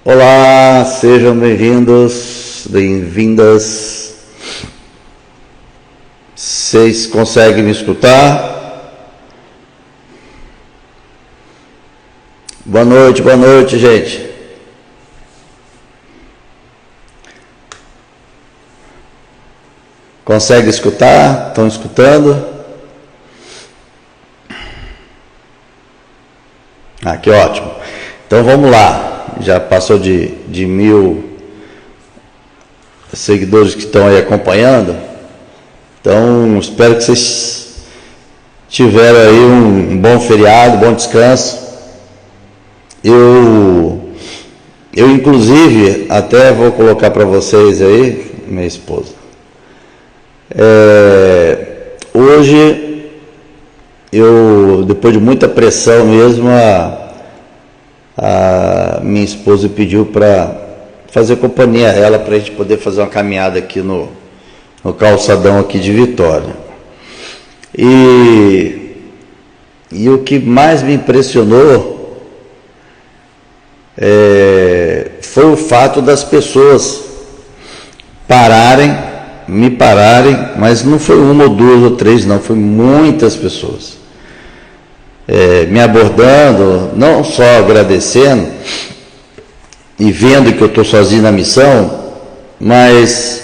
Olá, sejam bem-vindos, bem-vindas. Vocês conseguem me escutar? Boa noite, gente. Consegue escutar? Estão escutando? Ah, que ótimo. Então vamos lá. Já passou de 1.000 seguidores que estão aí acompanhando. Então, espero que vocês tiveram aí um bom feriado, bom descanso. Eu inclusive, até vou colocar para vocês aí, minha esposa. Hoje, depois de muita pressão mesmo, a minha esposa pediu para fazer companhia a ela, para a gente poder fazer uma caminhada aqui no calçadão aqui de Vitória. E o que mais me impressionou foi o fato das pessoas me pararem, mas não foi uma ou duas ou três, não, foi muitas pessoas. Me abordando, não só agradecendo e vendo que eu estou sozinho na missão, mas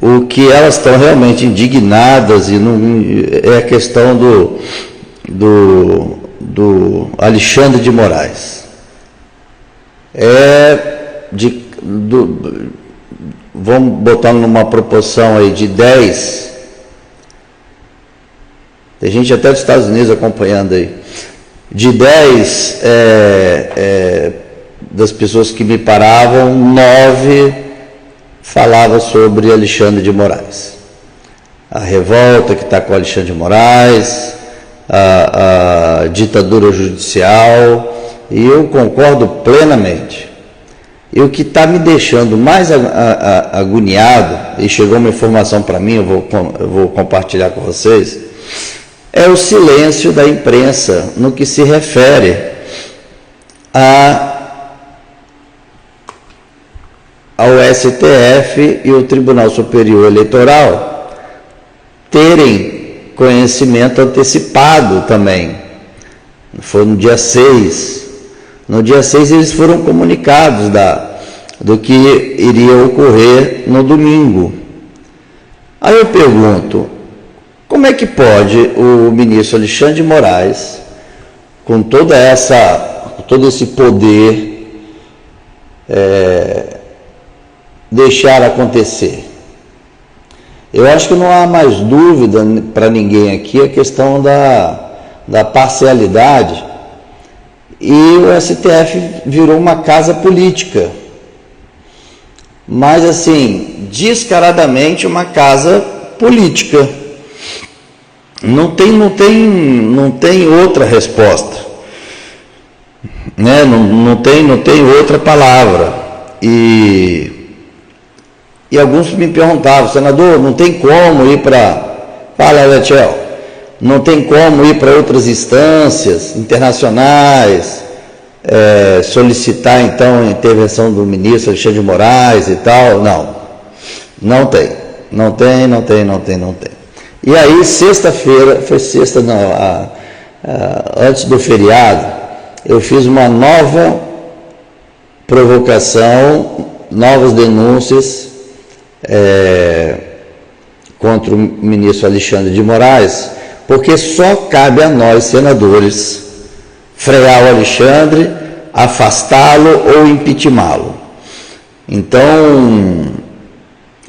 o que elas estão realmente indignadas é a questão do Alexandre de Moraes. Vamos botar numa proporção aí de 10. Tem gente até dos Estados Unidos acompanhando aí. De 10 das pessoas que me paravam, 9 falavam sobre Alexandre de Moraes. A revolta que está com Alexandre de Moraes, a ditadura judicial, e eu concordo plenamente. E o que está me deixando mais agoniado, e chegou uma informação para mim, eu vou compartilhar com vocês, é o silêncio da imprensa no que se refere ao STF e o Tribunal Superior Eleitoral terem conhecimento antecipado também. Foi no dia 6. No dia 6 eles foram comunicados do que iria ocorrer no domingo. Aí eu pergunto, como é que pode o ministro Alexandre de Moraes, com todo esse poder, deixar acontecer? Eu acho que não há mais dúvida para ninguém aqui a questão da parcialidade, e o STF virou uma casa política, mas assim, descaradamente uma casa política. Não tem outra resposta, né? Não tem outra palavra. E alguns me perguntavam, senador, não tem como ir não tem como ir para outras instâncias internacionais, solicitar então a intervenção do ministro Alexandre de Moraes e tal? Não tem. E aí, sexta-feira, antes do feriado, eu fiz uma nova provocação, novas denúncias contra o ministro Alexandre de Moraes, porque só cabe a nós, senadores, frear o Alexandre, afastá-lo ou impeachmentá-lo. Então,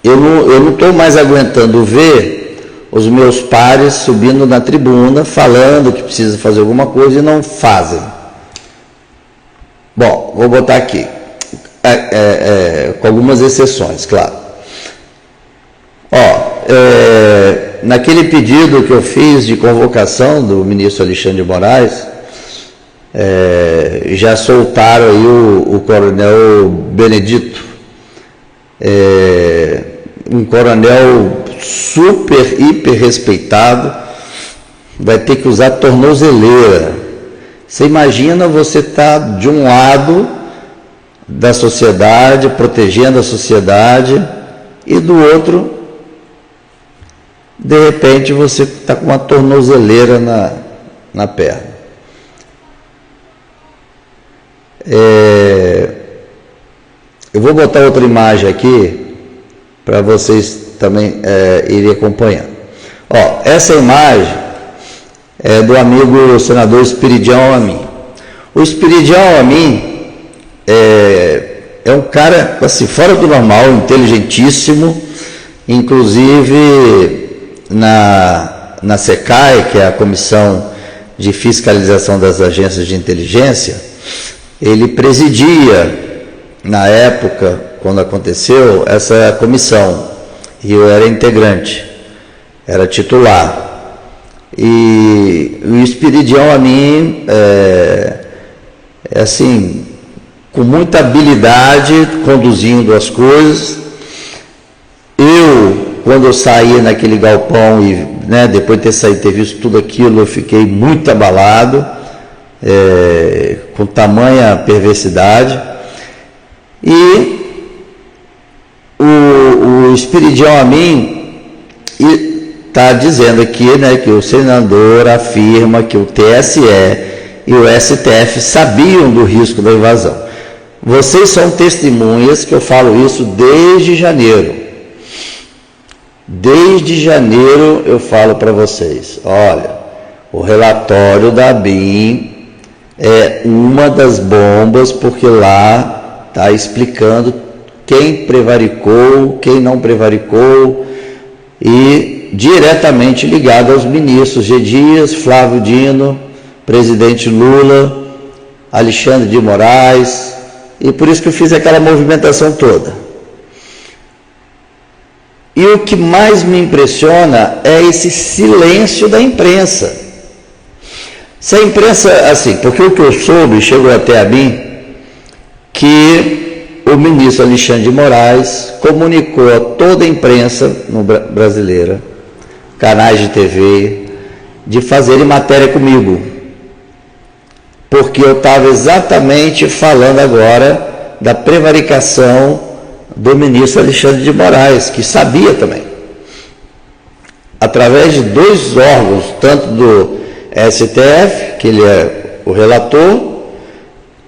eu não estou mais aguentando ver os meus pares subindo na tribuna, falando que precisa fazer alguma coisa e não fazem. Bom, vou botar aqui, com algumas exceções, claro. Naquele pedido que eu fiz de convocação do ministro Alexandre de Moraes, já soltaram aí o coronel Benedito, um coronel super, hiper respeitado, vai ter que usar tornozeleira. Você imagina você estar de um lado da sociedade, protegendo a sociedade, e do outro, de repente, você está com uma tornozeleira na perna. Eu vou botar outra imagem aqui, para vocês também irem acompanhando. Ó, essa imagem é do amigo senador Espiridião Amin. O Espiridião Amin é um cara, assim, fora do normal, inteligentíssimo, inclusive na SECAI, que é a Comissão de Fiscalização das Agências de Inteligência, ele presidia, na época, quando aconteceu, essa comissão, e eu era integrante, era titular. E o Espiridião Amin assim, com muita habilidade, conduzindo as coisas. Quando eu saí naquele galpão e, né, depois de ter saído, ter visto tudo aquilo, eu fiquei muito abalado, com tamanha perversidade. E o Espiridião Amin está dizendo aqui, né, que o senador afirma que o TSE e o STF sabiam do risco da invasão. Vocês são testemunhas que eu falo isso desde janeiro. Desde janeiro eu falo para vocês, olha, o relatório da ABIN é uma das bombas, porque lá está explicando quem prevaricou, quem não prevaricou, e diretamente ligado aos ministros G. Dias, Flávio Dino, presidente Lula, Alexandre de Moraes, e por isso que eu fiz aquela movimentação toda. E o que mais me impressiona é esse silêncio da imprensa. Se a imprensa, assim, porque o que eu soube, chegou até a mim, que o ministro Alexandre de Moraes comunicou a toda a imprensa brasileira, canais de TV, de fazerem matéria comigo. Porque eu estava exatamente falando agora da prevaricação do ministro Alexandre de Moraes, que sabia também, através de dois órgãos, tanto do STF, que ele é o relator,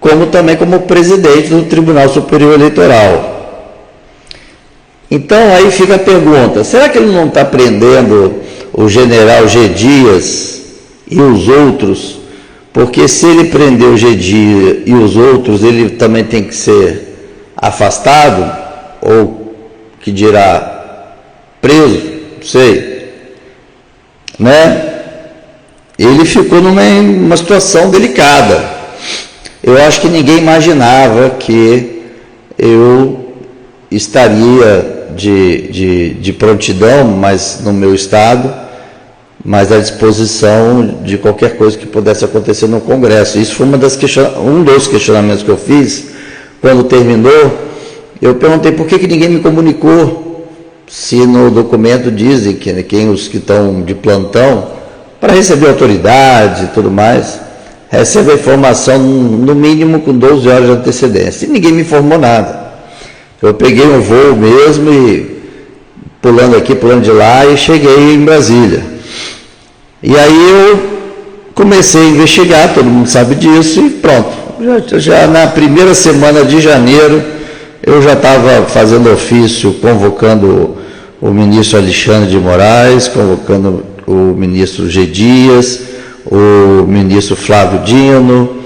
como também como presidente do Tribunal Superior Eleitoral. Então aí fica a pergunta, será que ele não está prendendo o general G. Dias e os outros? Porque se ele prender o G. Dias e os outros, ele também tem que ser afastado, ou que dirá preso, não sei, né? Ele ficou numa situação delicada. Eu acho que ninguém imaginava que eu estaria de prontidão, mas no meu estado, mas à disposição de qualquer coisa que pudesse acontecer no Congresso. Isso foi um dos questionamentos que eu fiz quando terminou. Eu perguntei por que ninguém me comunicou, se no documento dizem que os que estão de plantão, para receber autoridade e tudo mais, recebe a informação no mínimo com 12 horas de antecedência. E ninguém me informou nada. Eu peguei um voo mesmo e pulando aqui, pulando de lá, e cheguei em Brasília. E aí eu comecei a investigar, todo mundo sabe disso, e pronto. Já na primeira semana de janeiro, eu já estava fazendo ofício, convocando o ministro Alexandre de Moraes, convocando o ministro G. Dias, o ministro Flávio Dino,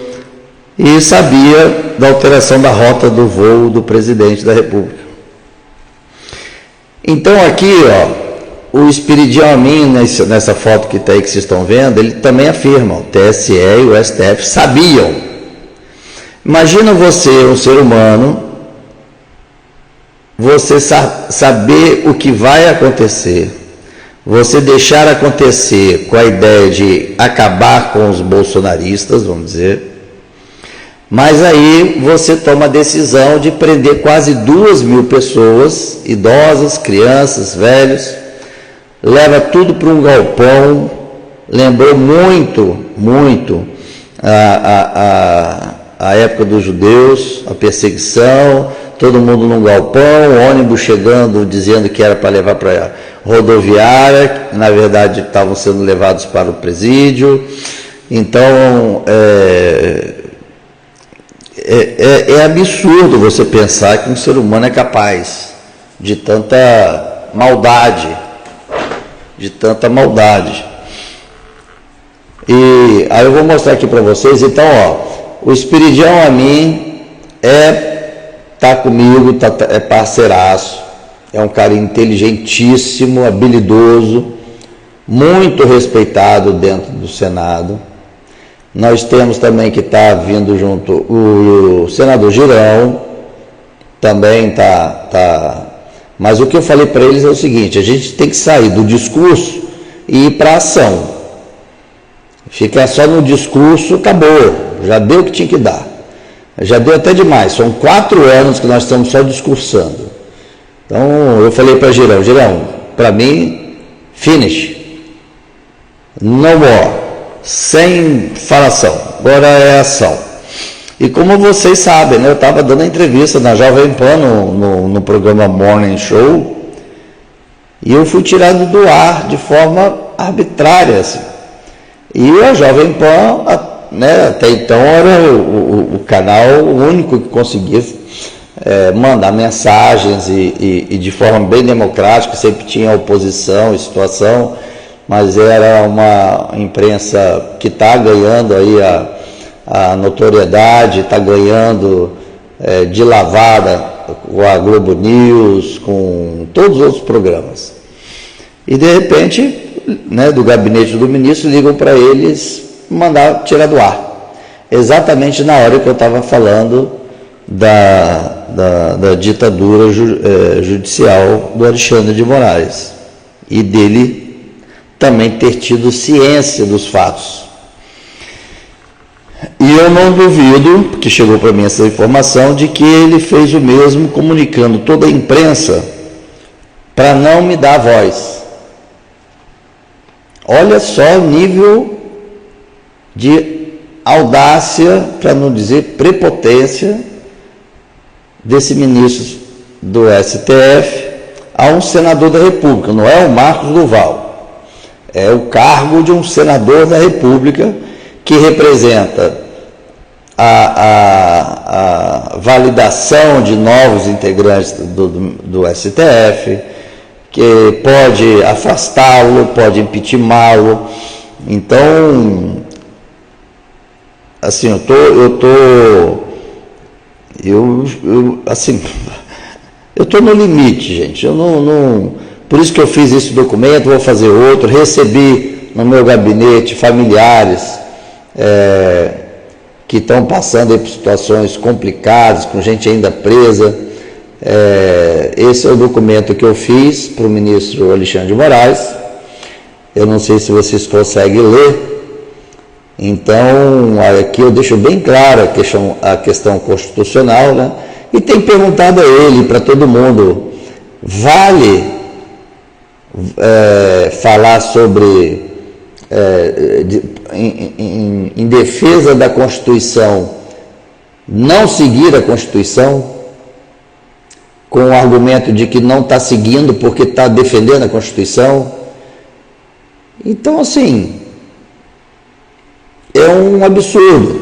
e sabia da alteração da rota do voo do presidente da República. Então aqui, ó, o Espiridião Amin, nessa foto que está aí que vocês estão vendo, ele também afirma, o TSE e o STF sabiam. Imagina você, um ser humano, você saber o que vai acontecer, você deixar acontecer com a ideia de acabar com os bolsonaristas, vamos dizer, mas aí você toma a decisão de prender quase 2.000 pessoas, idosas, crianças, velhos, leva tudo para um galpão, lembrou muito a época dos judeus, a perseguição, todo mundo num galpão, ônibus chegando dizendo que era para levar para rodoviária, na verdade estavam sendo levados para o presídio. Então, é absurdo você pensar que um ser humano é capaz de tanta maldade, E aí eu vou mostrar aqui para vocês. Então, o Espiridião a mim tá comigo, é parceiraço, é um cara inteligentíssimo, habilidoso, muito respeitado dentro do Senado. Nós temos também que está vindo junto o senador Girão, também tá. Mas o que eu falei para eles é o seguinte: a gente tem que sair do discurso e ir para a ação. Ficar só no discurso, acabou, já deu o que tinha que dar. Já deu até demais, são 4 anos que nós estamos só discursando. Então eu falei para Girão, para mim, finish, no more, sem falação, agora é ação. E como vocês sabem, né, eu estava dando a entrevista na Jovem Pan, no programa Morning Show, e eu fui tirado do ar de forma arbitrária, assim. E a Jovem Pan, né, até então era o canal único que conseguia mandar mensagens e de forma bem democrática, sempre tinha oposição e situação, mas era uma imprensa que está ganhando aí a notoriedade, está ganhando de lavada com a Globo News, com todos os outros programas. E de repente, né, do gabinete do ministro, ligam para eles mandar tirar do ar, exatamente na hora que eu estava falando da ditadura judicial do Alexandre de Moraes, e dele também ter tido ciência dos fatos. E eu não duvido, porque chegou para mim essa informação, de que ele fez o mesmo, comunicando toda a imprensa para não me dar voz. Olha só o nível de audácia, para não dizer prepotência, desse ministro do STF a um senador da República. Não é o Marcos Duval, é o cargo de um senador da República que representa a validação de novos integrantes do STF, que pode afastá-lo, pode impeachmentá-lo. Então, assim, eu estou no limite, gente. Por isso que eu fiz esse documento, vou fazer outro. Recebi no meu gabinete familiares que estão passando por situações complicadas, com gente ainda presa. Esse é o documento que eu fiz para o ministro Alexandre de Moraes. Eu não sei se vocês conseguem ler. Então, aqui eu deixo bem clara a questão constitucional, né? E tenho perguntado a ele, para todo mundo, vale falar sobre, em defesa da Constituição, não seguir a Constituição, com o argumento de que não está seguindo porque está defendendo a Constituição? Então, assim, é um absurdo.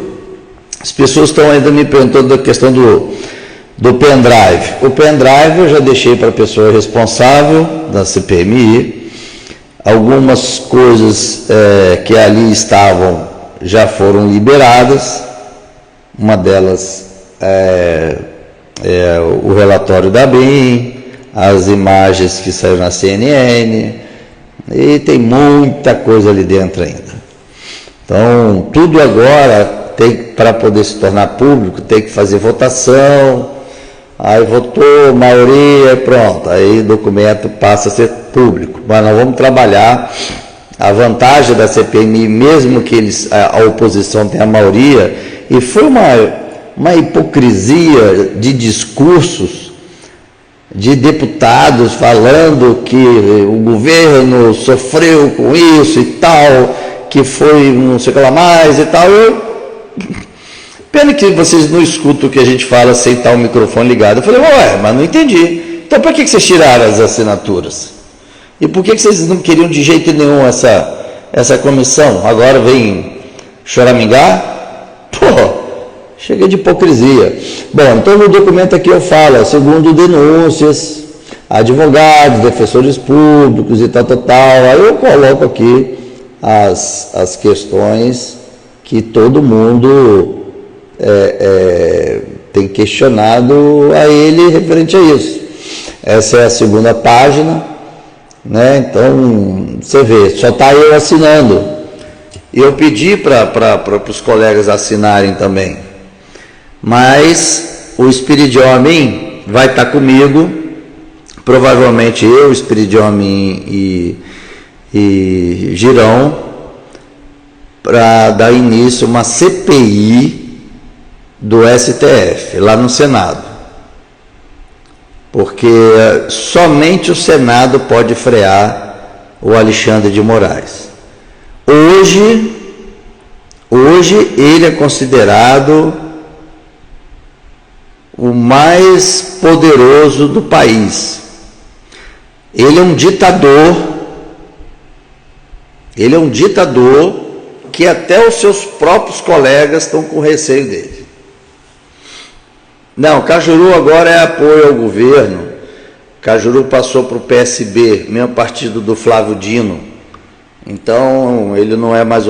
As pessoas estão ainda me perguntando da questão do pendrive. O pendrive eu já deixei para a pessoa responsável da CPMI. Algumas coisas que ali estavam já foram liberadas. Uma delas é o relatório da BIM, as imagens que saíram na CNN, e tem muita coisa ali dentro ainda. Então, tudo agora para poder se tornar público, tem que fazer votação, aí votou, maioria, pronto, aí o documento passa a ser público. Mas nós vamos trabalhar. A vantagem da CPMI, mesmo que a oposição tenha a maioria, e foi uma hipocrisia de discursos de deputados falando que o governo sofreu com isso e tal, que foi não sei o que lá mais e tal. Pena que vocês não escutam o que a gente fala sem estar o microfone ligado. Eu falei, mas não entendi. Então, para que vocês tiraram as assinaturas? E por que vocês não queriam de jeito nenhum essa comissão? Agora vem choramingar? Chega de hipocrisia. Bom, então no documento aqui eu falo, segundo denúncias, advogados, defensores públicos e tal. Aí eu coloco aqui as questões que todo mundo tem questionado a ele referente a isso. Essa é a segunda página, né? Então, você vê, só está eu assinando. E eu pedi para os colegas assinarem também. Mas o Espírito de Homem vai estar comigo, provavelmente eu, Espírito de Homem e Girão, para dar início a uma CPI do STF, lá no Senado. Porque somente o Senado pode frear o Alexandre de Moraes. Hoje ele é considerado o mais poderoso do país. Ele é um ditador que até os seus próprios colegas estão com receio dele. Não, Cajuru agora é apoio ao governo. Cajuru passou para o PSB, mesmo partido do Flávio Dino. Então, ele não é mais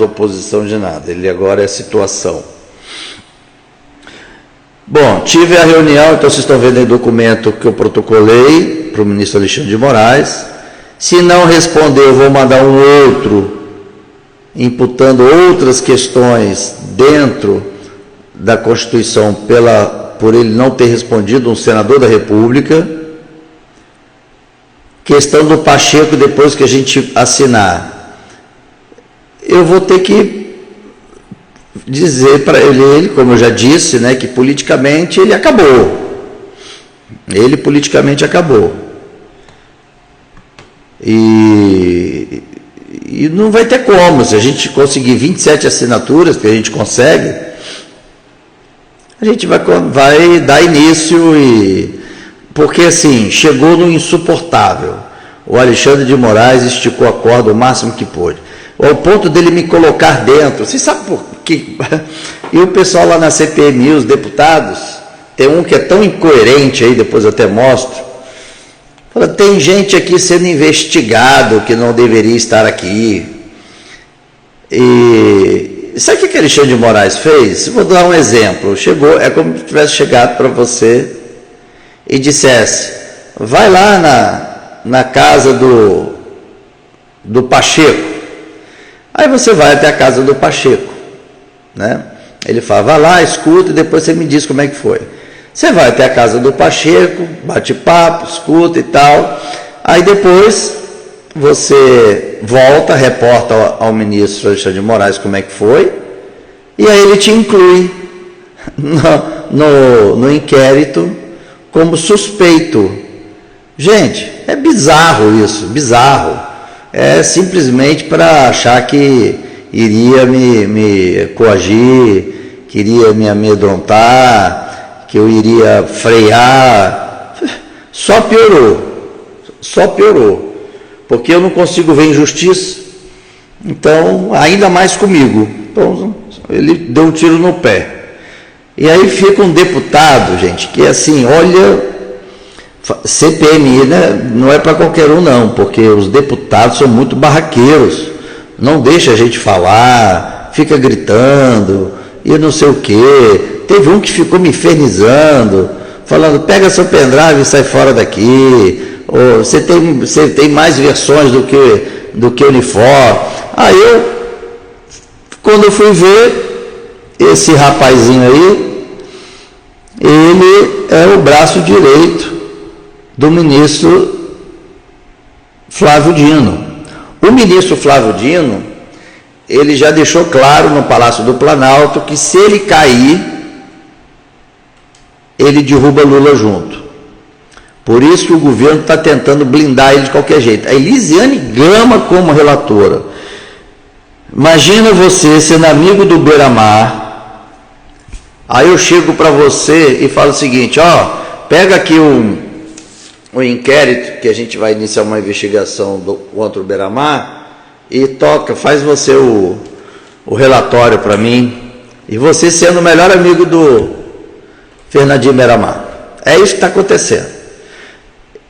oposição de nada, ele agora é situação. Bom, tive a reunião, então vocês estão vendo aí o documento que eu protocolei para o ministro Alexandre de Moraes. Se não responder, eu vou mandar um outro, imputando outras questões dentro da Constituição por ele não ter respondido, um senador da República. Questão do Pacheco, depois que a gente assinar, eu vou ter que dizer para ele, como eu já disse, né, que politicamente ele acabou. Ele politicamente acabou. E não vai ter como, se a gente conseguir 27 assinaturas, que a gente consegue, a gente vai dar início porque assim, chegou no insuportável. O Alexandre de Moraes esticou a corda o máximo que pôde, ao ponto dele me colocar dentro. Vocês sabem por quê? E o pessoal lá na CPMI, os deputados, tem um que é tão incoerente aí, depois eu até mostro, fala, tem gente aqui sendo investigado que não deveria estar aqui. E sabe o que Alexandre de Moraes fez? Vou dar um exemplo. É como se tivesse chegado para você e dissesse, vai lá na casa do Pacheco. Aí você vai até a casa do Pacheco, né? Ele fala, vai lá, escuta e depois você me diz como é que foi. Você vai até a casa do Pacheco, bate papo, escuta e tal. Aí depois você volta, reporta ao ministro Alexandre de Moraes como é que foi, e aí ele te inclui no inquérito como suspeito. Gente, é bizarro isso, bizarro. É simplesmente para achar que iria me coagir, que iria me amedrontar, que eu iria frear. Só piorou. Porque eu não consigo ver injustiça, então, ainda mais comigo. Então, ele deu um tiro no pé. E aí fica um deputado, gente, que assim, olha, CPMI, né, não é para qualquer um não, porque os deputados são muito barraqueiros, não deixa a gente falar, fica gritando, e não sei o quê. Teve um que ficou me infernizando, falando, pega seu pendrive e sai fora daqui. Ou, você tem mais versões do que uniforme. Aí quando eu fui ver, esse rapazinho aí, ele é o braço direito do ministro Flávio Dino. O ministro Flávio Dino, ele já deixou claro no Palácio do Planalto que se ele cair, ele derruba Lula junto. Por isso que o governo está tentando blindar ele de qualquer jeito. A Elisiane Gama como relatora. Imagina você sendo amigo do Beiramar, Aí eu chego para você e falo o seguinte, pega aqui um inquérito, que a gente vai iniciar uma investigação contra o Beiramar, e faz você o relatório para mim, e você sendo o melhor amigo do Fernandinho Beiramar. É isso que está acontecendo.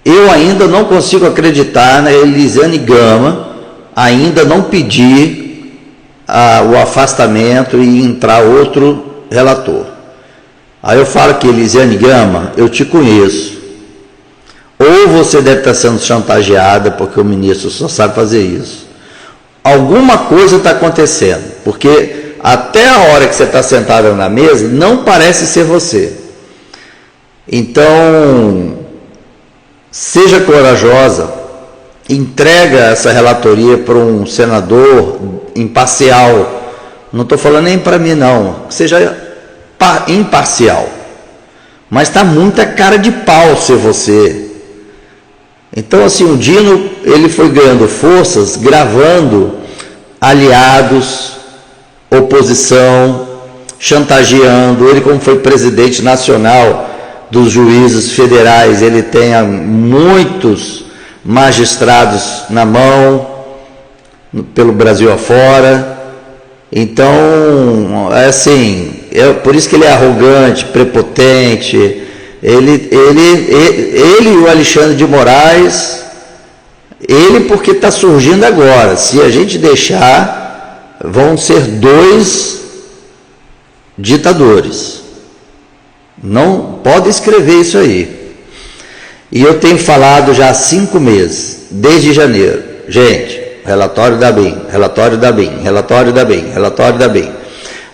Eu ainda não consigo acreditar na Elisiane Gama, ainda não pedi o afastamento e entrar outro relator. Aí eu falo que, Elisiane Gama, eu te conheço. Ou você deve estar sendo chantageada, porque o ministro só sabe fazer isso. Alguma coisa está acontecendo, porque até a hora que você está sentada na mesa, não parece ser você. Então, seja corajosa, entrega essa relatoria para um senador imparcial. Não estou falando nem para mim, não. Seja imparcial. Mas está muita cara de pau ser você. Então, assim, o Dino, ele foi ganhando forças, gravando aliados, oposição, chantageando. Ele, como foi presidente nacional dos juízes federais, ele tem muitos magistrados na mão, pelo Brasil afora. Então, é assim, por isso que ele é arrogante, prepotente. Ele e o Alexandre de Moraes, porque está surgindo agora. Se a gente deixar, vão ser 2 ditadores. Não pode escrever isso aí. E eu tenho falado já há 5 meses, desde janeiro. Gente, relatório da BIM, relatório da BIM, relatório da BIM, relatório da BIM.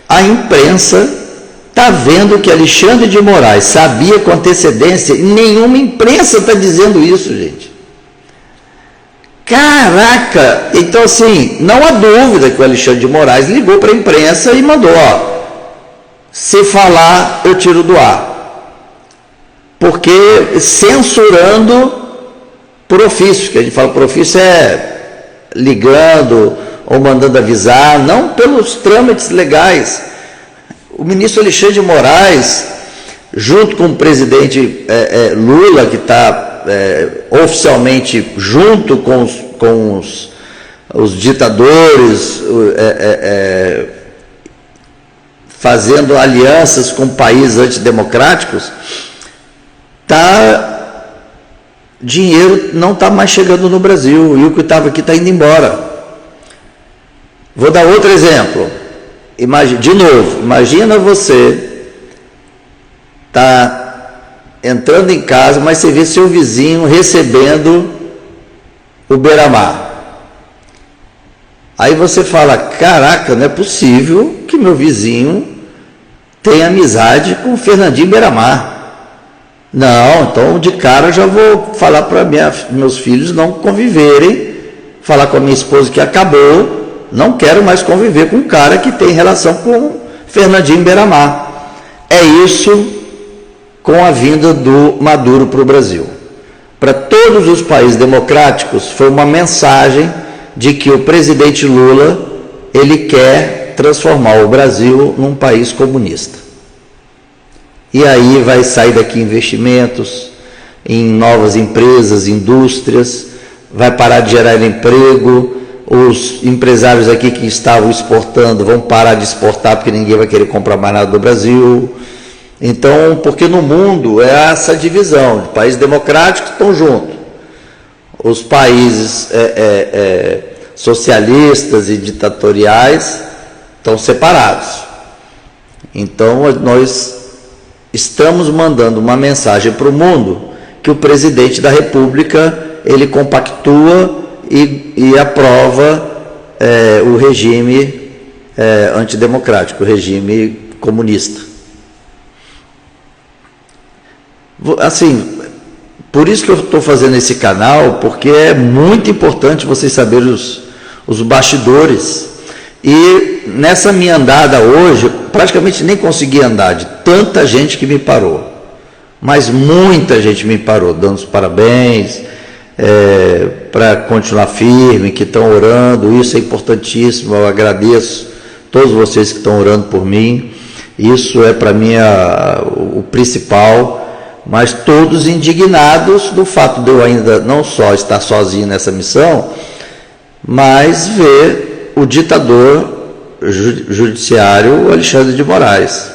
A imprensa está vendo que Alexandre de Moraes sabia com antecedência, e nenhuma imprensa está dizendo isso, gente. Caraca! Então, assim, não há dúvida que o Alexandre de Moraes ligou para a imprensa e mandou, se falar, eu tiro do ar. Porque censurando por ofício, que a gente fala por ofício ligando ou mandando avisar, não pelos trâmites legais. O ministro Alexandre de Moraes, junto com o presidente Lula, que está oficialmente junto com os ditadores, fazendo alianças com países antidemocráticos, dinheiro não está mais chegando no Brasil, e o que estava aqui está indo embora. Vou dar outro exemplo. Imagina você entrando em casa, mas você vê seu vizinho recebendo o Beiramar. Aí você fala, caraca, não é possível que meu vizinho tenha amizade com o Fernandinho Beiramar. Não, então de cara eu já vou falar para meus filhos não conviverem, falar com a minha esposa que acabou, não quero mais conviver com um cara que tem relação com Fernandinho Beiramar. É isso com a vinda do Maduro para o Brasil. Para todos os países democráticos, foi uma mensagem de que o presidente Lula, ele quer transformar o Brasil num país comunista. E aí vai sair daqui investimentos em novas empresas, indústrias, vai parar de gerar emprego, os empresários aqui que estavam exportando vão parar de exportar porque ninguém vai querer comprar mais nada do Brasil. Então, porque no mundo é essa divisão, de países democráticos estão juntos, os países socialistas e ditatoriais estão separados. Então, nós estamos mandando uma mensagem para o mundo que o presidente da República, ele compactua e aprova o regime antidemocrático, o regime comunista. Assim, por isso que eu estou fazendo esse canal, porque é muito importante vocês saberem os bastidores. E nessa minha andada hoje, praticamente nem consegui andar, de tanta gente que me parou. Mas muita gente me parou, dando os parabéns, para continuar firme, que estão orando, isso é importantíssimo, eu agradeço todos vocês que estão orando por mim. Isso é para mim o principal, mas todos indignados do fato de eu ainda não só estar sozinho nessa missão, mas ver o ditador judiciário Alexandre de Moraes.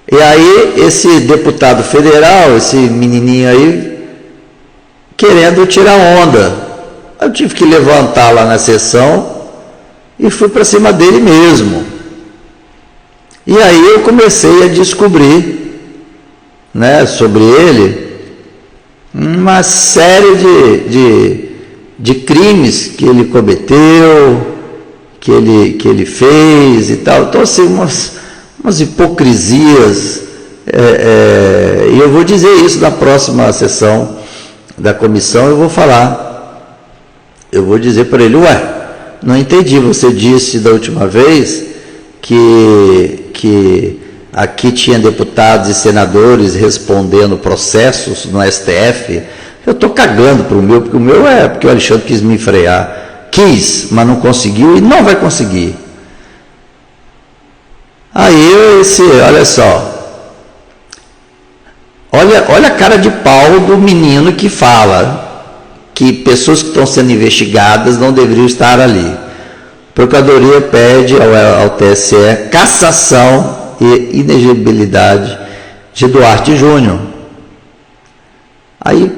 E aí esse deputado federal, esse menininho aí, querendo tirar onda. Eu tive que levantar lá na sessão e fui para cima dele mesmo. E aí eu comecei a descobrir, né, sobre ele uma série de crimes que ele cometeu, que ele fez e tal. Então, assim, umas hipocrisias. E eu vou dizer isso na próxima sessão da comissão, eu vou falar. Eu vou dizer para ele, não entendi, você disse da última vez que aqui tinha deputados e senadores respondendo processos no STF. Eu estou cagando para o meu, porque o meu porque o Alexandre quis me frear. Quis, mas não conseguiu e não vai conseguir. Aí olha só. Olha a cara de pau do menino que fala que pessoas que estão sendo investigadas não deveriam estar ali. A Procuradoria pede ao TSE cassação e inexigibilidade de Duarte Júnior. Aí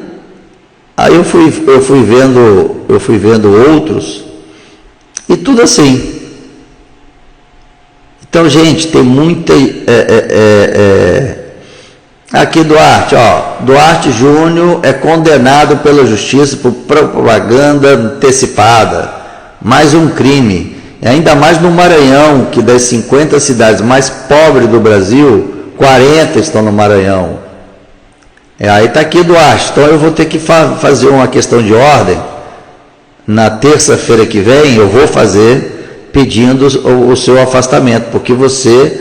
eu fui vendo outros e tudo assim. Então, gente, tem muita... Aqui, Duarte Júnior é condenado pela justiça por propaganda antecipada. Mais um crime. E ainda mais no Maranhão, que das 50 cidades mais pobres do Brasil, 40 estão no Maranhão. Aí está aqui, Duarte. Então eu vou ter que fazer uma questão de ordem. Na terça-feira que vem, eu vou fazer pedindo o seu afastamento, porque você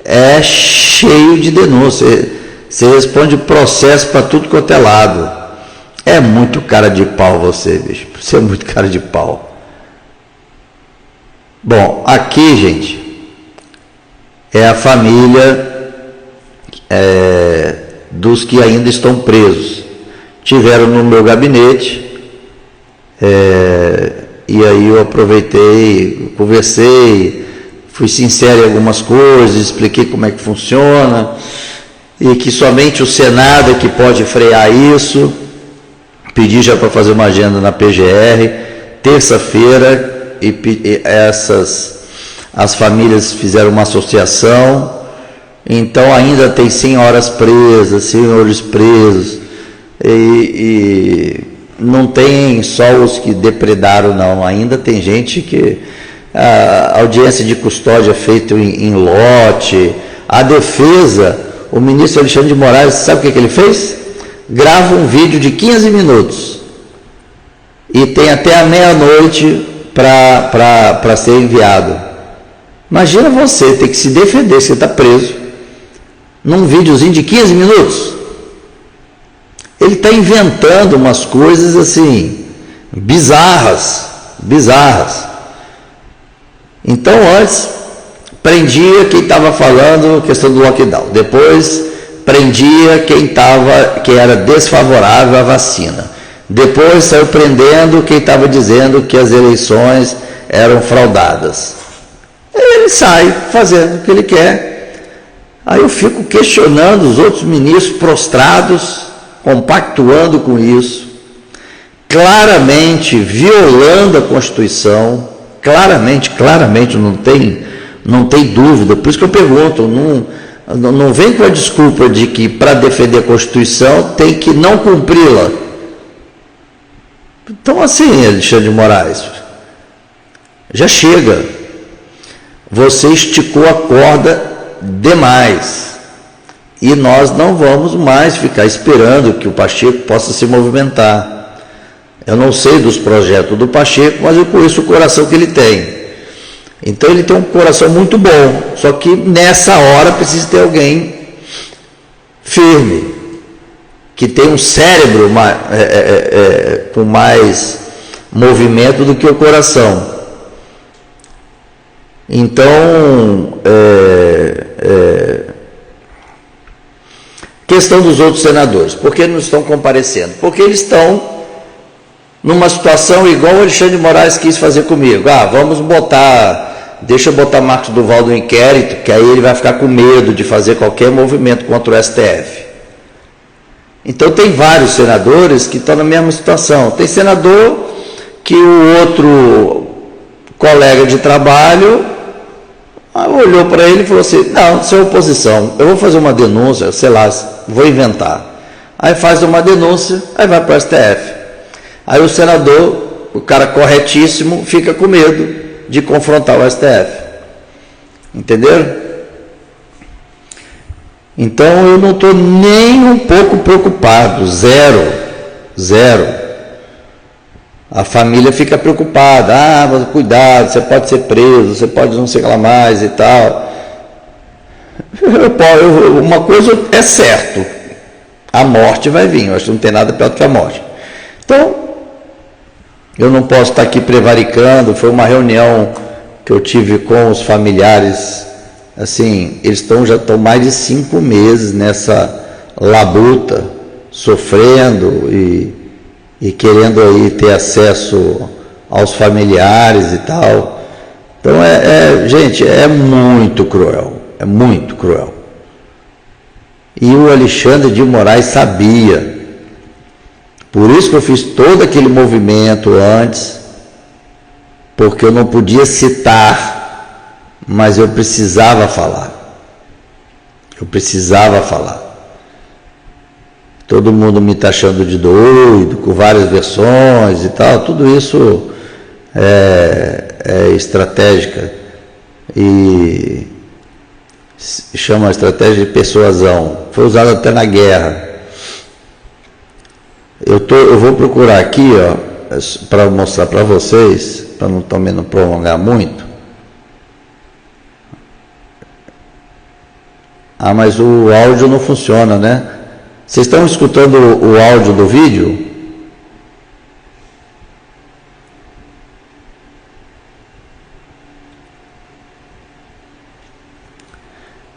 é cheio de denúncia. Você responde processo para tudo quanto é lado. É muito cara de pau você, bicho. Você é muito cara de pau. Bom, aqui, gente, é a família dos que ainda estão presos. Tiveram no meu gabinete, e aí eu aproveitei, conversei, fui sincero em algumas coisas, expliquei como é que funciona, e que somente o Senado é que pode frear isso. Pedi já para fazer uma agenda na PGR, terça-feira, e as famílias fizeram uma associação, então ainda tem senhoras presas, senhores presos, e não tem só os que depredaram, não, ainda tem gente que a audiência de custódia é feita em lote. A defesa, o ministro Alexandre de Moraes, sabe o que ele fez? Grava um vídeo de 15 minutos e tem até a meia-noite para ser enviado. Imagina você ter que se defender, você está preso, num videozinho de 15 minutos. Ele está inventando umas coisas assim, bizarras. Então antes, prendia quem estava falando a questão do lockdown, depois prendia quem era desfavorável à vacina. Depois saiu prendendo quem estava dizendo que as eleições eram fraudadas. Ele sai fazendo o que ele quer. Aí eu fico questionando os outros ministros prostrados, compactuando com isso, claramente violando a Constituição, claramente, não tem dúvida. Por isso que eu pergunto, não vem com a desculpa de que para defender a Constituição tem que não cumpri-la. Então, assim, Alexandre de Moraes, já chega. Você esticou a corda demais. E nós não vamos mais ficar esperando que o Pacheco possa se movimentar. Eu não sei dos projetos do Pacheco, mas eu conheço o coração que ele tem. Então, ele tem um coração muito bom. Só que nessa hora precisa ter alguém firme, que tem um cérebro com mais movimento do que o coração. Então, questão dos outros senadores, por que não estão comparecendo? Porque eles estão numa situação igual o Alexandre de Moraes quis fazer comigo. Deixa eu botar Marcos Duval no inquérito, que aí ele vai ficar com medo de fazer qualquer movimento contra o STF. Então tem vários senadores que estão na mesma situação. Tem senador que o outro colega de trabalho olhou para ele e falou assim: não, isso é oposição, eu vou fazer uma denúncia, sei lá, vou inventar. Aí faz uma denúncia, aí vai para o STF. Aí o senador, o cara corretíssimo, fica com medo de confrontar o STF. Entenderam? Então eu não estou nem um pouco preocupado, zero. A família fica preocupada, mas cuidado, você pode ser preso, você pode não sei o que lá mais e tal. Uma coisa é certo, a morte vai vir, eu acho que não tem nada pior do que a morte. Então, eu não posso estar aqui prevaricando. Foi uma reunião que eu tive com os familiares, assim, eles já estão mais de 5 meses nessa labuta, sofrendo e querendo aí ter acesso aos familiares e tal. Então, gente, é muito cruel, é muito cruel. E o Alexandre de Moraes sabia. Por isso que eu fiz todo aquele movimento antes, porque eu não podia citar, mas eu precisava falar. Todo mundo me taxando de doido, com várias versões e tal, tudo isso é estratégica e se chama estratégia de persuasão. Foi usado até na guerra. Eu vou procurar aqui, para mostrar para vocês, para também não prolongar muito. Mas o áudio não funciona, né? Vocês estão escutando o áudio do vídeo?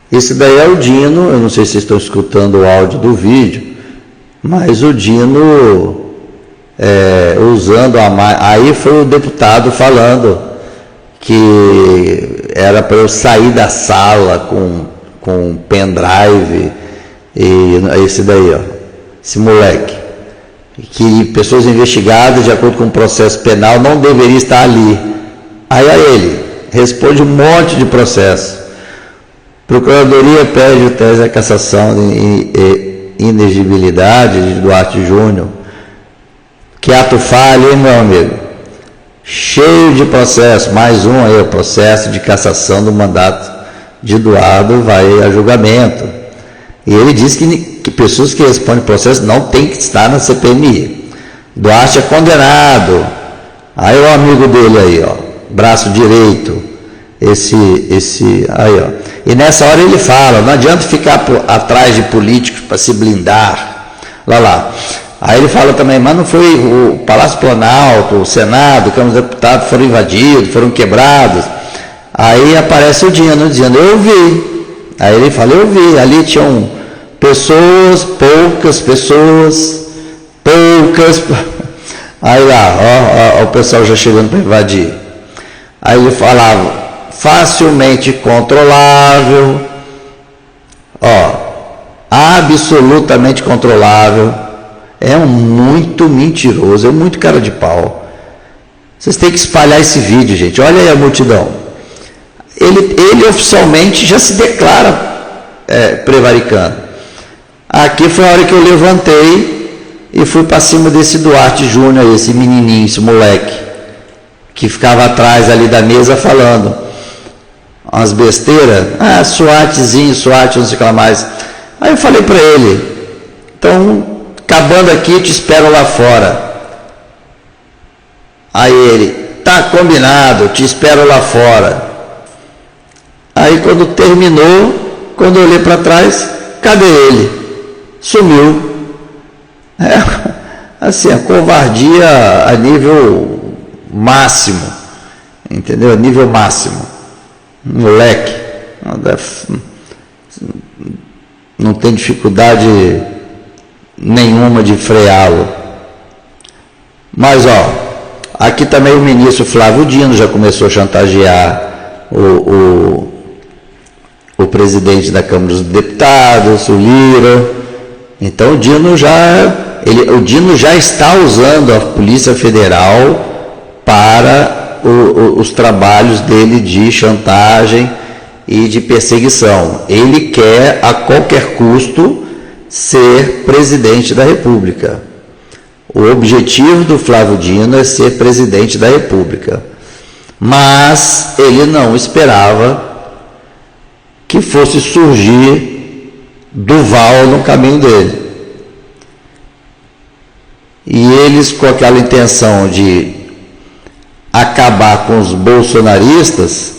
Esse daí é o Dino, eu não sei se vocês estão escutando o áudio do vídeo, mas o Dino usando aí foi o deputado falando que era para eu sair da sala com pendrive e esse daí, esse moleque, que pessoas investigadas de acordo com o processo penal não deveriam estar ali. Aí ele responde um monte de processo. Procuradoria pede o tese da cassação de inexigibilidade de Duarte Júnior. Que ato falho, hein, meu amigo? Cheio de processo, mais um aí, o processo de cassação do mandato de Eduardo vai a julgamento. E ele diz que pessoas que respondem processo não tem que estar na CPMI. Duarte é condenado. Aí o amigo dele aí, braço direito, esse aí, E nessa hora ele fala, não adianta ficar atrás de políticos para se blindar. Lá. Aí ele fala também, mas não foi o Palácio Planalto, o Senado, a Câmara dos Deputados foram invadidos, foram quebrados. Aí aparece o Dino dizendo, eu vi. Aí ele fala, eu vi, ali tinham poucas pessoas. Aí lá, o pessoal já chegando para invadir. Aí ele falava, facilmente controlável, absolutamente controlável. É muito mentiroso, é muito cara de pau. Vocês têm que espalhar esse vídeo, gente. Olha aí a multidão. Ele oficialmente já se declara prevaricando. Aqui foi a hora que eu levantei e fui para cima desse Duarte Júnior, esse menininho, esse moleque, que ficava atrás ali da mesa falando umas besteiras. SWATzinho, SWAT, não sei o que lá mais. Aí eu falei para ele, então, acabando aqui, te espero lá fora. Aí ele, tá combinado, te espero lá fora. Aí quando terminou, quando eu olhei para trás, cadê ele? Sumiu. Assim, a covardia a nível máximo, entendeu? A nível máximo. moleque, não tem dificuldade nenhuma de freá-lo. Mas, aqui também o ministro Flávio Dino já começou a chantagear o presidente da Câmara dos Deputados, o Lira. Então o Dino já está usando a Polícia Federal para os trabalhos dele de chantagem e de perseguição. Ele quer a qualquer custo ser presidente da República. O objetivo do Flávio Dino é ser presidente da República. Mas ele não esperava que fosse surgir Duval no caminho dele. E eles, com aquela intenção de acabar com os bolsonaristas,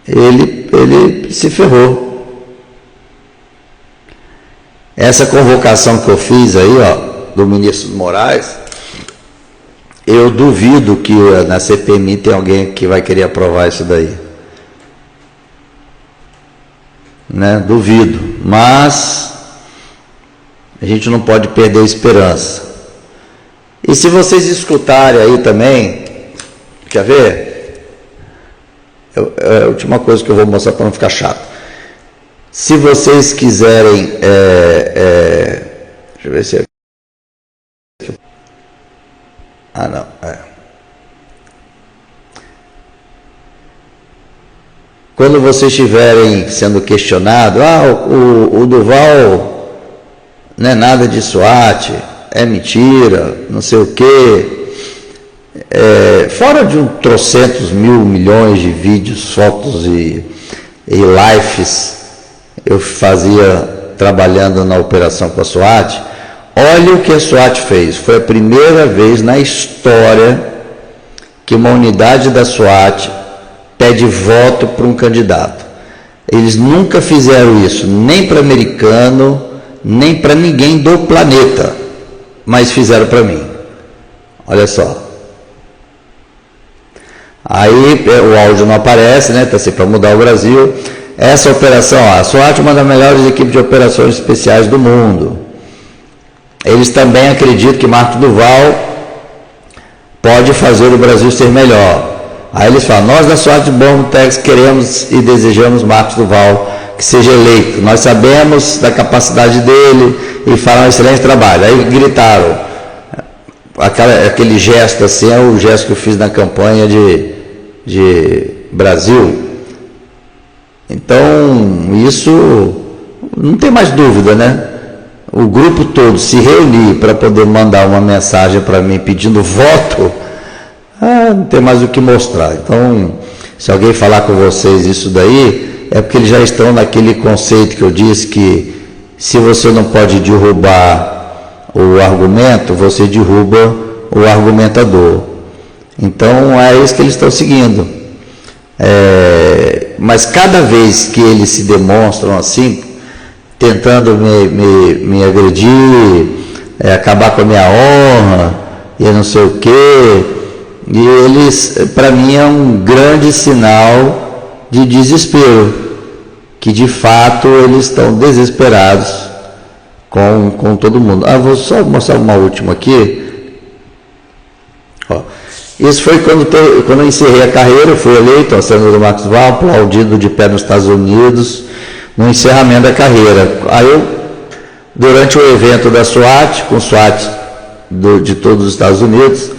ele se ferrou. Essa convocação que eu fiz aí, do ministro Moraes, eu duvido que na CPMI tem alguém que vai querer aprovar isso daí. Né? Duvido. Mas a gente não pode perder a esperança. E se vocês escutarem aí também, quer ver? É a última coisa que eu vou mostrar para não ficar chato. Se vocês quiserem, deixa eu ver se não, Quando vocês estiverem sendo questionados, o Duval não é nada de SWAT, é mentira, não sei o quê. Fora de 300 mil milhões de vídeos, fotos e lives eu fazia trabalhando na operação com a SWAT, olha o que a SWAT fez. Foi a primeira vez na história que uma unidade da SWAT pede voto para um candidato. Eles nunca fizeram isso, nem para americano, nem para ninguém do planeta, mas fizeram para mim. Olha só. Aí o áudio não aparece, né? Está assim para mudar o Brasil. Essa operação, a SWAT é uma das melhores equipes de operações especiais do mundo. Eles também acreditam que Marcos Duval pode fazer o Brasil ser melhor. Aí eles falam, nós da SWAT de Bom Tex queremos e desejamos Marcos Duval que seja eleito. Nós sabemos da capacidade dele e fará um excelente trabalho. Aí gritaram, aquele gesto assim, é o gesto que eu fiz na campanha de Brasil. Então, isso não tem mais dúvida, né? O grupo todo se reunir para poder mandar uma mensagem para mim pedindo voto, não tem mais o que mostrar. Então, se alguém falar com vocês isso daí, é porque eles já estão naquele conceito que eu disse que se você não pode derrubar o argumento, você derruba o argumentador. Então, é isso que eles estão seguindo. Mas cada vez que eles se demonstram assim, tentando me agredir, acabar com a minha honra, e não sei o quê, e eles, para mim, é um grande sinal de desespero, que de fato eles estão desesperados com todo mundo. Vou só mostrar uma última aqui. Isso foi quando eu encerrei a carreira, eu fui eleito ao senador Marcos Duval, aplaudido de pé nos Estados Unidos, no encerramento da carreira. Aí durante o evento da SWAT, com SWAT de todos os Estados Unidos,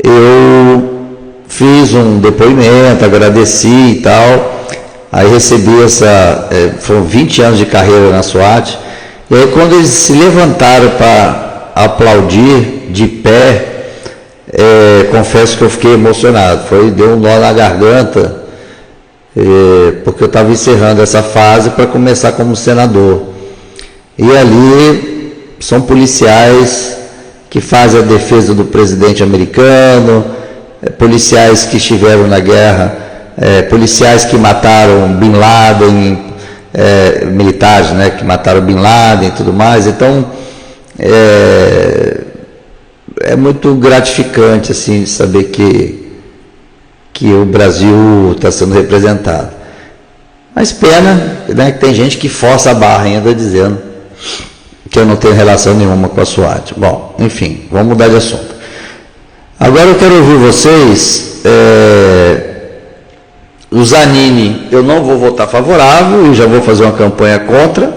eu fiz um depoimento, agradeci e tal, aí recebi foram 20 anos de carreira na SWAT, e aí quando eles se levantaram para aplaudir de pé, confesso que eu fiquei emocionado, deu um nó na garganta, porque eu estava encerrando essa fase para começar como senador. E ali são policiais que fazem a defesa do presidente americano, policiais que estiveram na guerra, policiais que mataram Bin Laden, militares, né, que mataram Bin Laden e tudo mais. Então, é muito gratificante assim saber que que o Brasil está sendo representado. Mas pena, né, que tem gente que força a barra ainda dizendo que eu não tenho relação nenhuma com a SWAT. Bom, enfim, vamos mudar de assunto. Agora eu quero ouvir vocês. O Zanini, eu não vou votar favorável e já vou fazer uma campanha contra.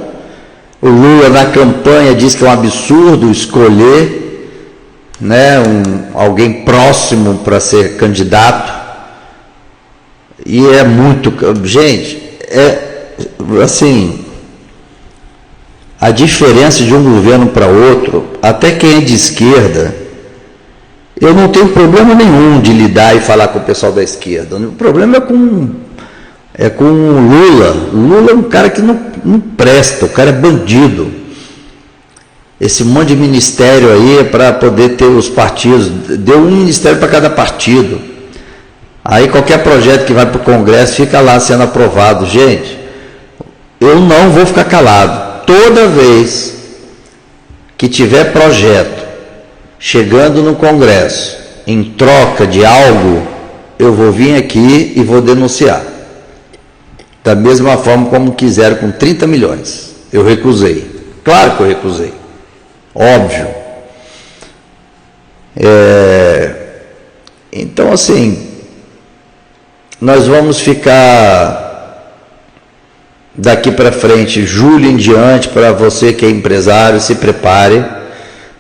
O Lula na campanha diz que é um absurdo escolher, né, alguém próximo para ser candidato. E é muito... Gente, assim, a diferença de um governo para outro, até quem é de esquerda, eu não tenho problema nenhum de lidar e falar com o pessoal da esquerda. O problema é com o Lula. O Lula é um cara que não presta, o cara é bandido. Esse monte de ministério aí é para poder ter os partidos. Deu um ministério para cada partido. Aí qualquer projeto que vai para o Congresso fica lá sendo aprovado. Gente, eu não vou ficar calado. Toda vez que tiver projeto chegando no Congresso em troca de algo, eu vou vir aqui e vou denunciar. Da mesma forma como quiseram com 30 milhões. Eu recusei. Claro que eu recusei. Óbvio. Então, assim, nós vamos ficar daqui para frente, julho em diante, para você que é empresário, se prepare.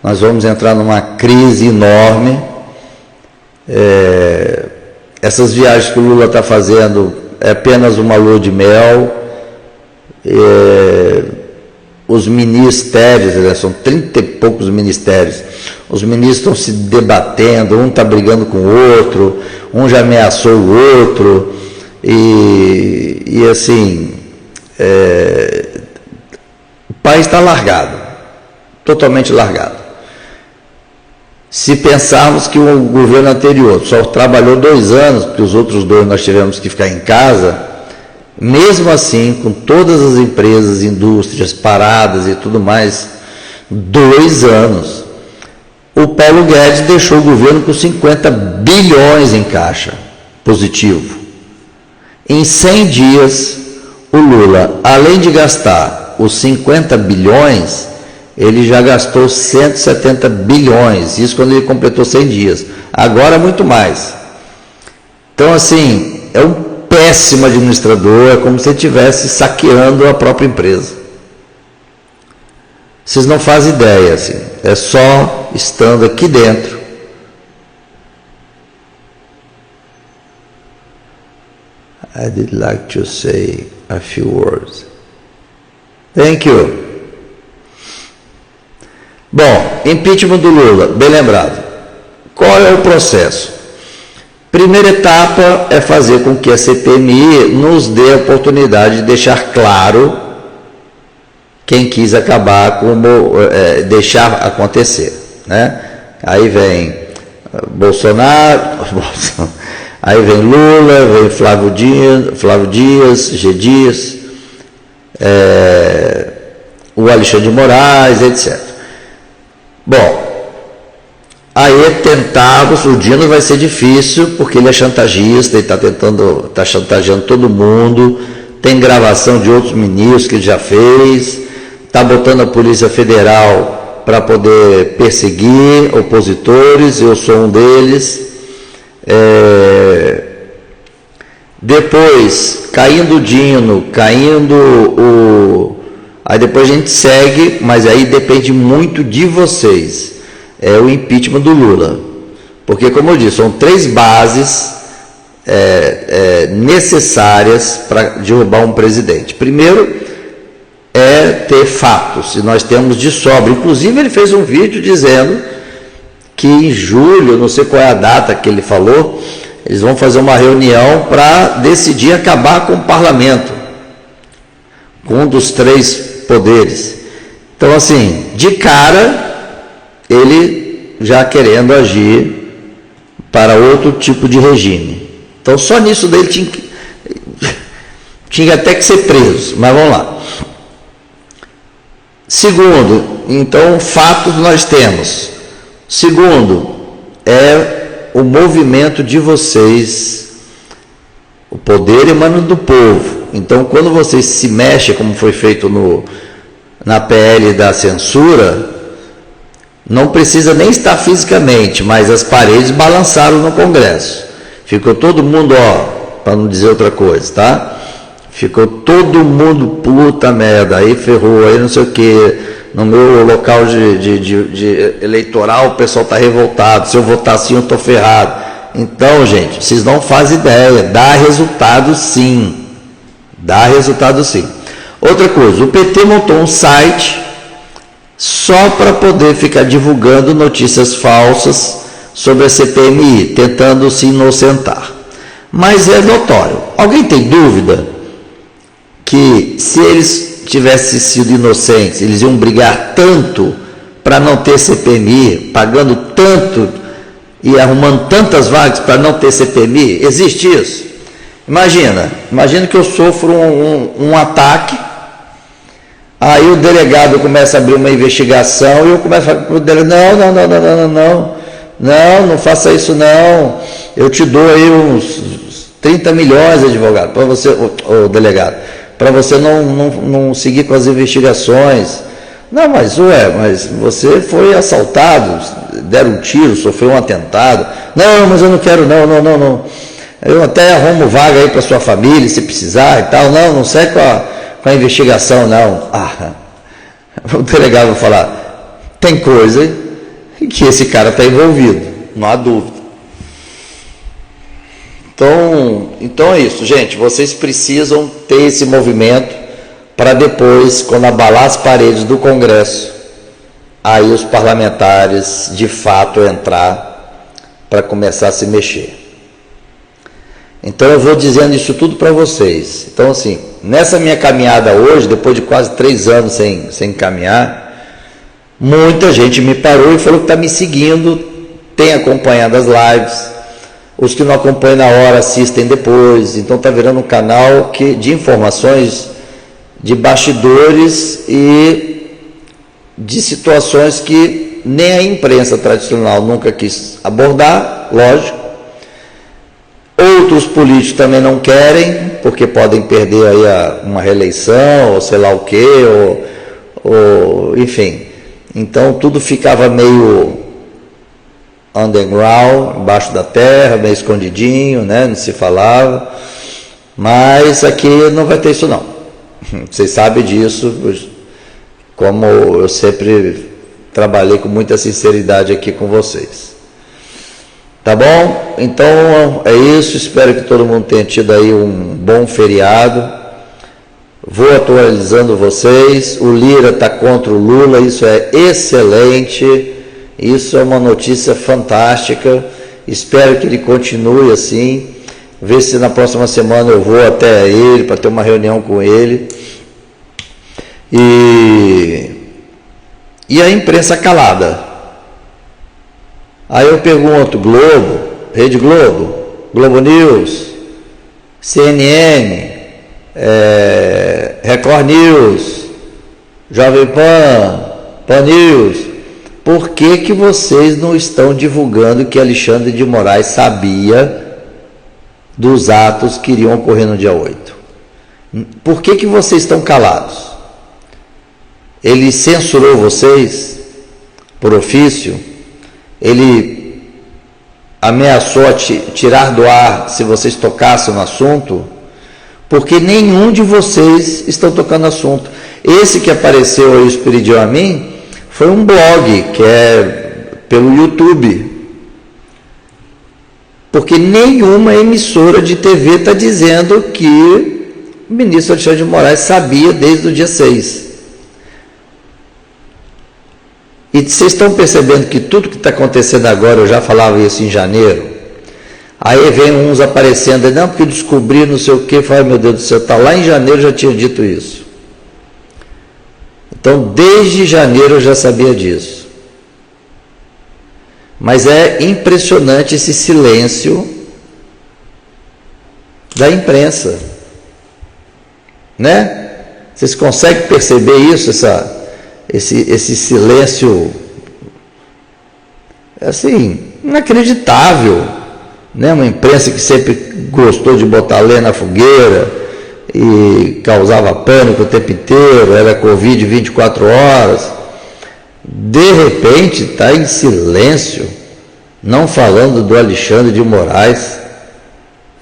Nós vamos entrar numa crise enorme. Essas viagens que o Lula está fazendo é apenas uma lua de mel. Os ministérios, né, são 30 e poucos ministérios, os ministros estão se debatendo, um está brigando com o outro, um já ameaçou o outro, e assim, o país está largado, totalmente largado. Se pensarmos que o governo anterior só trabalhou 2 anos, porque os outros 2 nós tivemos que ficar em casa, mesmo assim, com todas as empresas, indústrias paradas e tudo mais, 2 anos, o Paulo Guedes deixou o governo com 50 bilhões em caixa positivo. Em 100 dias, o Lula, além de gastar os 50 bilhões, ele já gastou 170 bilhões, isso quando ele completou 100 dias. Agora, muito mais. Então, assim, é um péssimo administrador, é como se ele estivesse saqueando a própria empresa. Vocês não fazem ideia, assim, é só estando aqui dentro. I'd like to say a few words. Thank you. Bom, impeachment do Lula, bem lembrado. Qual é o processo? Primeira etapa é fazer com que a CPMI nos dê a oportunidade de deixar claro quem quis acabar, deixar acontecer, né? Aí vem Bolsonaro, aí vem Lula, vem Flávio Dias, G. Dias, o Alexandre de Moraes, etc. Bom, aí é tentado, o Dino vai ser difícil, porque ele é chantagista, ele está chantageando todo mundo, tem gravação de outros ministros que ele já fez, está botando a Polícia Federal para poder perseguir opositores, eu sou um deles. Depois, caindo o Dino, aí depois a gente segue, mas aí depende muito de vocês. É o impeachment do Lula. Porque, como eu disse, são 3 bases necessárias para derrubar um presidente. Primeiro, é ter fatos, e nós temos de sobra. Inclusive, ele fez um vídeo dizendo que em julho, não sei qual é a data que ele falou, eles vão fazer uma reunião para decidir acabar com o parlamento, com um dos 3 poderes. Então, assim, de cara, ele já querendo agir para outro tipo de regime. Então, só nisso dele tinha até que ser preso, mas vamos lá. Segundo, então, fatos nós temos. Segundo, é o movimento de vocês O poder emana do povo. Então, quando você se mexe, como foi feito na PL da censura, não precisa nem estar fisicamente, mas as paredes balançaram no Congresso. Ficou todo mundo, para não dizer outra coisa, tá? Ficou todo mundo, puta merda, aí ferrou, aí não sei o que. No meu local de eleitoral, o pessoal está revoltado. Se eu votar assim, eu estou ferrado. Então, gente, vocês não fazem ideia. Dá resultado sim. Dá resultado sim. Outra coisa, o PT montou um site só para poder ficar divulgando notícias falsas sobre a CPMI, tentando se inocentar. Mas é notório. Alguém tem dúvida que se eles tivessem sido inocentes, eles iam brigar tanto para não ter CPMI, pagando tanto e arrumando tantas vagas para não ter CPMI? Existe isso? Imagina que eu sofro um ataque, aí o delegado começa a abrir uma investigação e eu começo a falar para o delegado, não faça isso não, eu te dou aí uns 30 milhões, advogado, para você, o delegado, para você não seguir com as investigações. Não, mas você foi assaltado, deram um tiro, sofreu um atentado. Não, mas eu não quero, não. Eu até arrumo vaga aí para sua família, se precisar e tal. Não sai com a investigação, não. O delegado vai falar, tem coisa que esse cara está envolvido, não há dúvida. Então é isso, gente, vocês precisam ter esse movimento para depois, quando abalar as paredes do Congresso, aí os parlamentares de fato entrar para começar a se mexer. Então eu vou dizendo isso tudo para vocês. Então assim, nessa minha caminhada hoje, depois de quase 3 anos sem caminhar, muita gente me parou e falou que está me seguindo, tem acompanhado as lives. Os que não acompanham na hora assistem depois. Então está virando um canal de informações de bastidores e de situações que nem a imprensa tradicional nunca quis abordar, lógico. Outros políticos também não querem, porque podem perder aí uma reeleição, ou sei lá o quê, ou enfim. Então tudo ficava meio underground, embaixo da terra, meio escondidinho, né? Não se falava. Mas aqui não vai ter isso não. Vocês sabem disso, como eu sempre trabalhei com muita sinceridade aqui com vocês. Tá bom? Então é isso, espero que todo mundo tenha tido aí um bom feriado. Vou atualizando vocês. O Lira está contra o Lula, isso é excelente, isso é uma notícia fantástica. Espero que ele continue assim. Ver se na próxima semana eu vou até ele para ter uma reunião com ele. E a imprensa calada. Aí eu pergunto, Globo, Rede Globo, Globo News, CNN, Record News, Jovem Pan News, por que vocês não estão divulgando que Alexandre de Moraes sabia dos atos que iriam ocorrer no dia 8? Por que vocês estão calados? Ele censurou vocês por ofício? Ele ameaçou tirar do ar se vocês tocassem no assunto? Porque nenhum de vocês estão tocando no assunto. Esse que apareceu aí, o Espiridião a mim, foi um blog, que é pelo YouTube. Porque nenhuma emissora de TV está dizendo que o ministro Alexandre de Moraes sabia desde o dia 6. E vocês estão percebendo que tudo que está acontecendo agora, eu já falava isso em janeiro, aí vem uns aparecendo, não, porque descobri não sei o que, fala, meu Deus do céu, tá lá em janeiro eu já tinha dito isso. Então, desde janeiro eu já sabia disso. Mas é impressionante esse silêncio da imprensa, né? Vocês conseguem perceber isso, esse silêncio, assim, inacreditável, né? Uma imprensa que sempre gostou de botar lenha na fogueira e causava pânico o tempo inteiro, era Covid 24 horas. De repente está em silêncio, não falando do Alexandre de Moraes.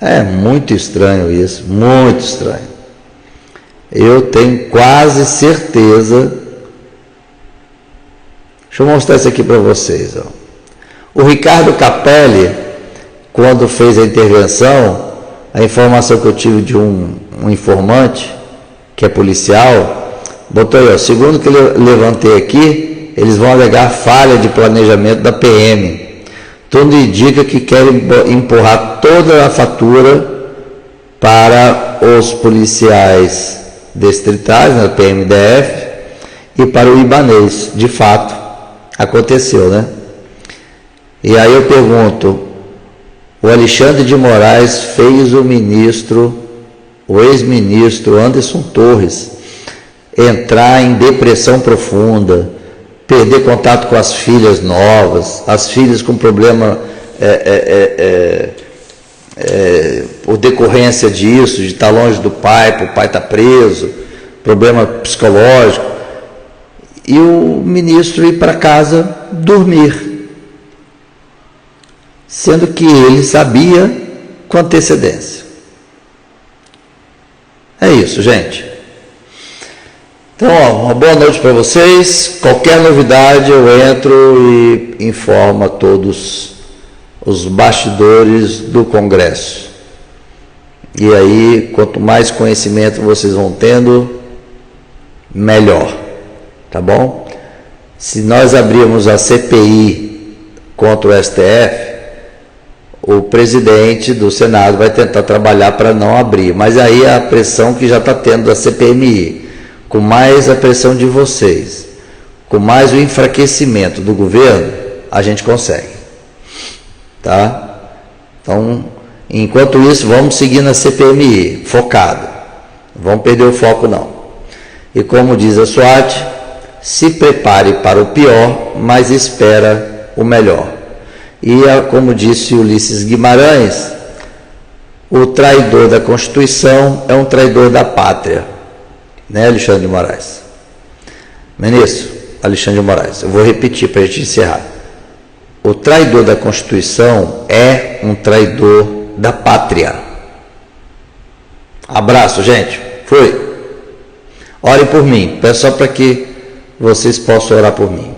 É muito estranho isso, muito estranho. Eu tenho quase certeza. Deixa eu mostrar isso aqui para vocês. Ó. O Ricardo Capelli, quando fez a intervenção, a informação que eu tive de um informante, que é policial, botou aí, ó, segundo que eu levantei aqui, eles vão alegar falha de planejamento da PM. Tudo indica que querem empurrar toda a fatura para os policiais distritais, né, PMDF, e para o Ibanez. De fato, aconteceu, né? E aí eu pergunto, o Alexandre de Moraes fez o ex-ministro Anderson Torres entrar em depressão profunda, perder contato com as filhas novas, as filhas com problema por decorrência disso, de estar longe do pai, o pai está preso, problema psicológico, e o ministro ir para casa dormir, sendo que ele sabia com antecedência. É isso, gente. Então, ó, uma boa noite para vocês. Qualquer novidade eu entro e informo a todos os bastidores do Congresso. E aí, quanto mais conhecimento vocês vão tendo, melhor. Tá bom? Se nós abrirmos a CPI contra o STF, o presidente do Senado vai tentar trabalhar para não abrir. Mas aí a pressão que já está tendo da CPMI, com mais a pressão de vocês, com mais o enfraquecimento do governo, a gente consegue. Tá? Então, enquanto isso, vamos seguir na CPMI, focado. Não vamos perder o foco, não. E como diz a SWAT, se prepare para o pior, mas espera o melhor. E, como disse Ulisses Guimarães, o traidor da Constituição é um traidor da pátria. Né, Alexandre de Moraes? Ministro Alexandre de Moraes, eu vou repetir para a gente encerrar. O traidor da Constituição é um traidor da pátria. Abraço, gente. Fui. Orem por mim. Peço só para que vocês possam orar por mim.